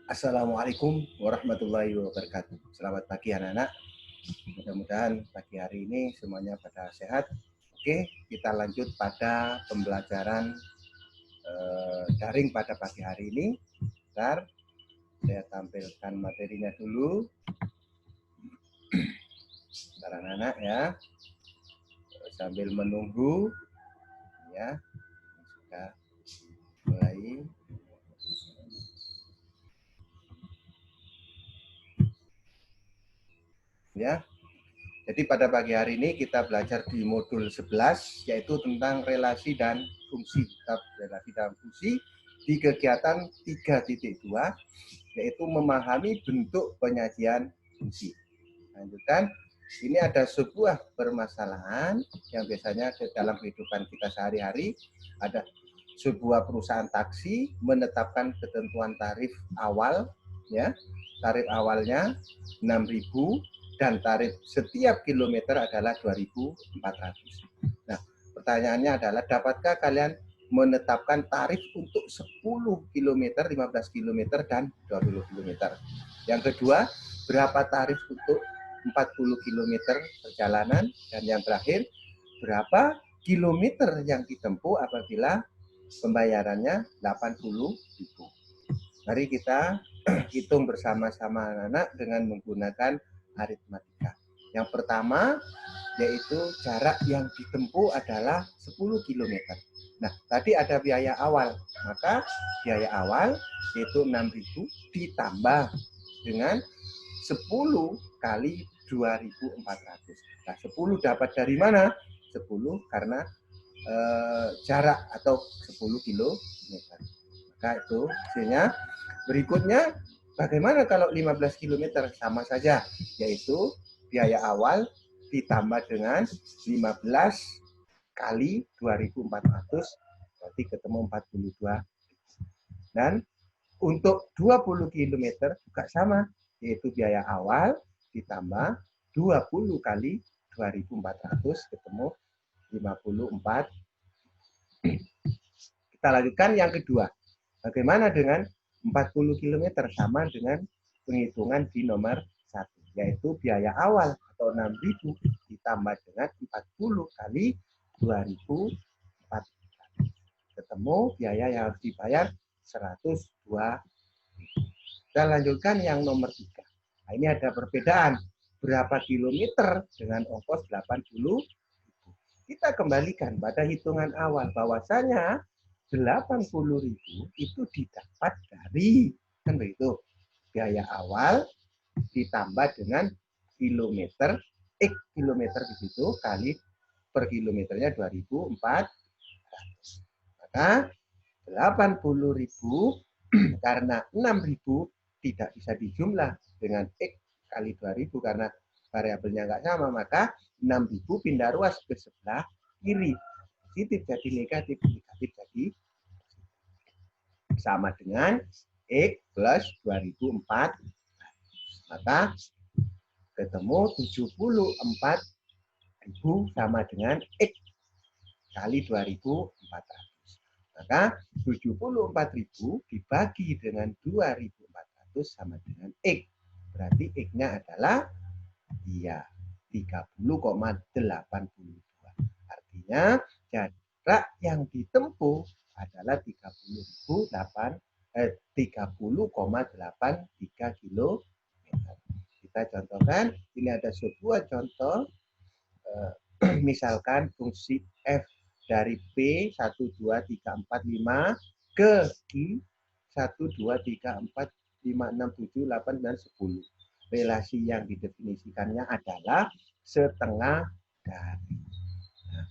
Assalamualaikum warahmatullahi wabarakatuh. Selamat pagi anak-anak. Mudah-mudahan pagi hari ini semuanya pada sehat. Oke, kita lanjut pada pembelajaran daring pada pagi hari ini. Bentar, saya tampilkan materinya dulu. Bentar anak-anak ya. Sambil menunggu ya. Sudah mulai. Ya. Jadi pada pagi hari ini kita belajar di modul 11 yaitu tentang relasi dan fungsi. Relasi dan fungsi di kegiatan 3.2 yaitu memahami bentuk penyajian fungsi. Lanjutkan, ini ada sebuah permasalahan yang biasanya dalam kehidupan kita sehari-hari. Ada sebuah perusahaan taksi menetapkan ketentuan tarif awal, ya, tarif awalnya 6.000 dan tarif setiap kilometer adalah 2.400. Nah, pertanyaannya adalah, dapatkah kalian menetapkan tarif untuk 10 km, 15 km, dan 20 km? Yang kedua, berapa tarif untuk 40 km perjalanan? Dan yang terakhir, berapa kilometer yang ditempuh apabila pembayarannya 80.000? Mari kita hitung bersama-sama anak-anak dengan menggunakan aritmatika. Yang pertama yaitu jarak yang ditempuh adalah 10 km. Nah, tadi ada biaya awal. Maka biaya awal yaitu 6.000 ditambah dengan 10 kali 2.400. Nah, 10 dapat dari mana? 10 karena jarak atau 10 km. Maka itu hasilnya. Berikutnya, bagaimana kalau 15 km? Sama saja, yaitu biaya awal ditambah dengan 15 kali 2.400, berarti ketemu 42. Dan untuk 20 km juga sama, yaitu biaya awal ditambah 20 kali 2.400, ketemu 54. Kita lanjutkan yang kedua. Bagaimana dengan 40 km? Sama dengan penghitungan di nomor 1, yaitu biaya awal atau 6.000 ditambah dengan 40 kali 2.400. Ketemu biaya yang harus dibayar 102. Kita lanjutkan yang nomor 3. Nah, ini ada perbedaan. Berapa kilometer dengan ongkos 80.000? Kita kembalikan pada hitungan awal bahwasanya 80.000 itu didapat dari, kan begitu, biaya awal ditambah dengan kilometer, kilometer di situ kali per kilometernya 2.400. Maka 80.000 karena 6.000 tidak bisa dijumlah dengan X kali 2.000 karena variabelnya nggak sama, maka 6.000 pindah ruas ke sebelah kiri. Positif jadi negatif, negatif jadi sama dengan X plus 2.400. Maka ketemu 74.000 sama dengan X kali 2.400. Maka 74.000 dibagi dengan 2.400 sama dengan X. Berarti X-nya adalah 30,82. Artinya jarak yang ditempuh adalah 30,83 km. Kita contohkan, ini ada sebuah contoh, misalkan fungsi f dari P 1, 2, 3, 4, 5 ke Q 1, 2, 3, 4, 5, 6, 7, 8, 9, 10. Relasi yang didefinisikannya adalah setengah dari. Nah,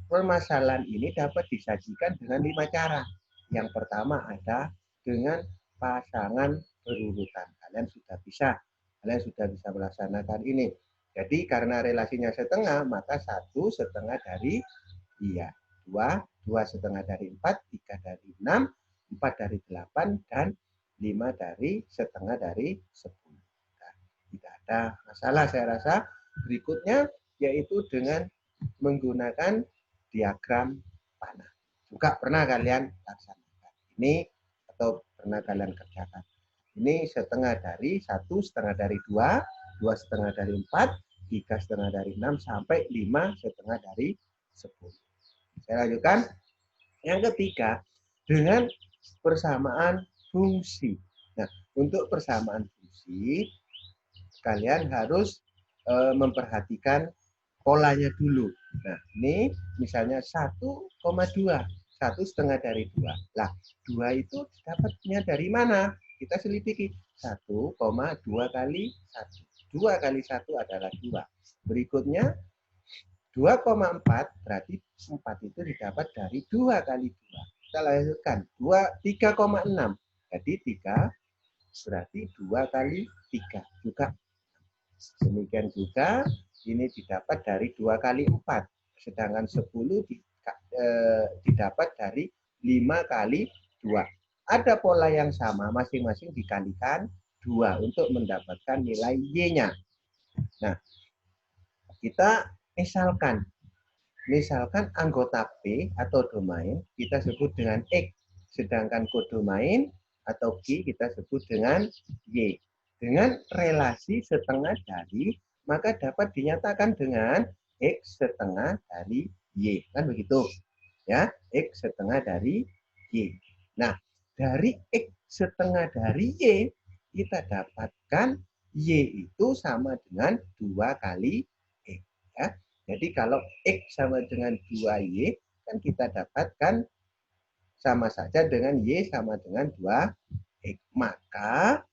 permasalahan ini dapat disajikan dengan 5 cara. Yang pertama ada dengan pasangan berurutan. Kalian sudah bisa melaksanakan ini. Jadi karena relasinya setengah, maka 1 setengah dari 2, 2 setengah dari 4, 3 dari 6, 4 dari 8, dan 5 dari setengah dari 10. Nah, tidak ada masalah saya rasa. Berikutnya yaitu dengan menggunakan diagram panah. Juga pernah kalian laksanakan ini atau pernah kalian kerjakan. Ini setengah dari 1, setengah dari 2, 2 setengah dari 4, 3 setengah dari 6, sampai 5 setengah dari 10. Saya lanjutkan. Yang ketiga, dengan persamaan fungsi. Nah, untuk persamaan fungsi, kalian harus memperhatikan polanya dulu. Nah, ini misalnya 1,2. 1 setengah dari 2. Lah, 2 itu dapatnya dari mana? Kita selidiki. 1,2 kali 1. 2 kali 1 adalah 2. Berikutnya, 2,4 berarti 4 itu didapat dari 2 kali 2. Kita lanjutkan. 3,6. Jadi 3 berarti 2 kali 3 juga. Demikian juga ini didapat dari 2 kali 4. Sedangkan 10 didapat dari 5 kali 2. Ada pola yang sama, masing-masing dikalikan 2 untuk mendapatkan nilai Y-nya. Nah, kita misalkan anggota P atau domain kita sebut dengan X, sedangkan kodomain atau Q kita sebut dengan Y. Dengan relasi setengah dari, maka dapat dinyatakan dengan X setengah dari Y. Kan begitu? Ya, X setengah dari Y. Nah, dari X setengah dari Y, kita dapatkan Y itu sama dengan 2 kali X. Ya. Jadi kalau X sama dengan 2Y, kan kita dapatkan sama saja dengan Y sama dengan 2X. Maka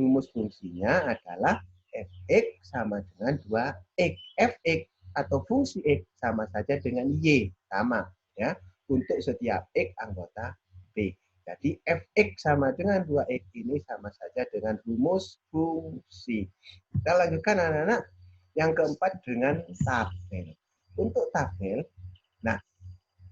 rumus fungsinya adalah Fx sama dengan 2x. Fx atau fungsi X sama saja dengan Y. Sama ya untuk setiap X anggota B. Jadi Fx sama dengan 2x ini sama saja dengan rumus fungsi. Kita lanjutkan anak-anak. Yang keempat dengan tabel. Untuk tabel, nah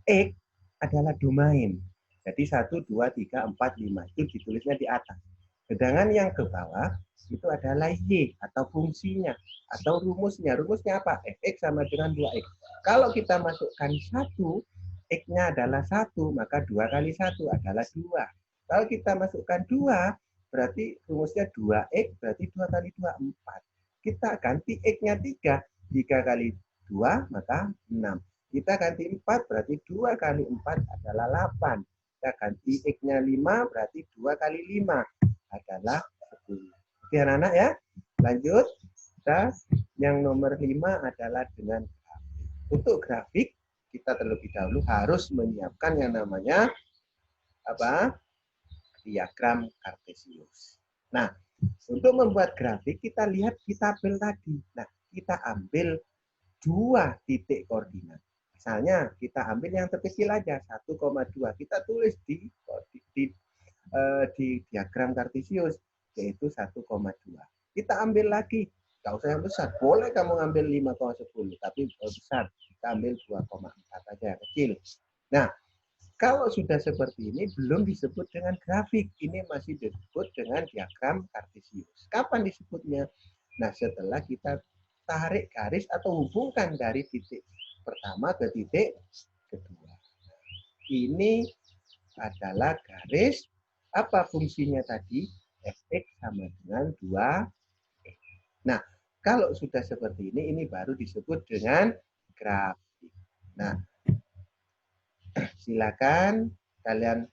X adalah domain. Jadi 1, 2, 3, 4, 5 itu ditulisnya di atas. Sedangkan yang ke bawah itu adalah Y atau fungsinya atau rumusnya. Rumusnya apa? Fx sama dengan 2x. Kalau kita masukkan 1, X-nya adalah 1, maka 2 kali 1 adalah 2. Kalau kita masukkan 2, berarti rumusnya 2x, berarti 2 kali 2, 4. Kita ganti X-nya 3. 3 kali 2, maka 6. Kita ganti 4, berarti 2 kali 4 adalah 8. Kita ganti X-nya 5, berarti 2 kali 5 adalah 10. Oke anak-anak ya. Lanjut. Kita yang nomor 5 adalah dengan grafik. Untuk grafik, kita terlebih dahulu harus menyiapkan yang namanya apa? Diagram Kartesius. Nah, untuk membuat grafik, kita lihat di tabel tadi. Nah, kita ambil 2 titik koordinat. Misalnya kita ambil yang terkecil aja 1,2. Kita tulis di diagram Kartesius yaitu 1,2. Kita ambil lagi, nggak usah yang besar. Boleh kamu ngambil 5,10, tapi besar. Kita ambil 2,4 aja, kecil. Nah, kalau sudah seperti ini belum disebut dengan grafik. Ini masih disebut dengan diagram Kartesius. Kapan disebutnya? Nah, setelah kita tarik garis atau hubungkan dari titik pertama ke titik kedua. Ini adalah garis, apa fungsinya tadi? Fx sama dengan 2x. Nah, kalau sudah seperti ini baru disebut dengan grafik. Nah, silakan kalian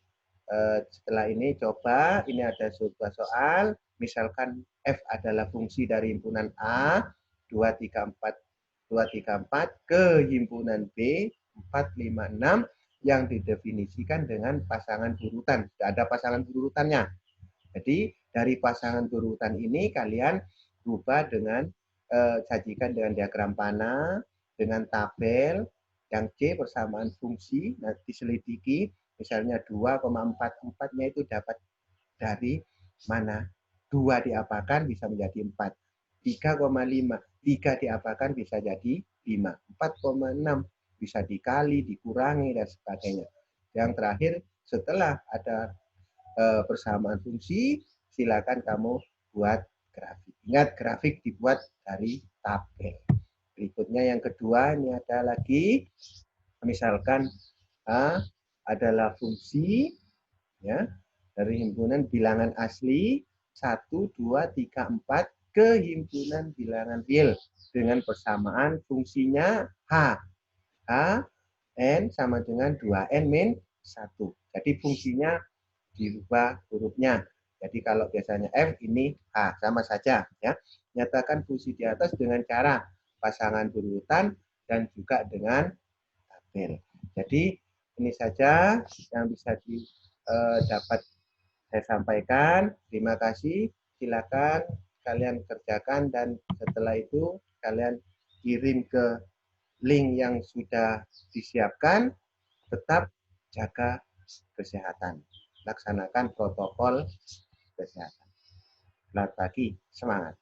setelah ini coba, ini ada sebuah soal, misalkan F adalah fungsi dari himpunan A, 2, 3, 4 ke himpunan B, 4, 5, 6, yang didefinisikan dengan pasangan berurutan. Ada pasangan berurutannya. Jadi dari pasangan berurutan ini kalian rubah dengan, sajikan dengan diagram panah, dengan tabel, yang C persamaan fungsi, nanti selidiki, misalnya 2,44-nya itu dapat dari mana? 2 diapakan bisa menjadi 4. 3,5. 3 diapakan bisa jadi 5. 4,6 bisa dikali, dikurangi, dan sebagainya. Yang terakhir, setelah ada persamaan fungsi, silakan kamu buat grafik. Ingat, grafik dibuat dari tabel. Berikutnya yang kedua, ini ada lagi, misalkan A adalah fungsi ya dari himpunan bilangan asli 1, 2, 3, 4 ke himpunan bilangan real dengan persamaan fungsinya H. H, N sama dengan 2N min 1. Jadi fungsinya dirubah hurufnya. Jadi kalau biasanya F, ini H, sama saja. Ya. Nyatakan fungsi di atas dengan cara pasangan berurutan dan juga dengan tabel. Jadi ini saja yang bisa dapat saya sampaikan. Terima kasih. Silakan kalian kerjakan dan setelah itu kalian kirim ke link yang sudah disiapkan. Tetap jaga kesehatan. Laksanakan protokol kesehatan. Selamat pagi, semangat.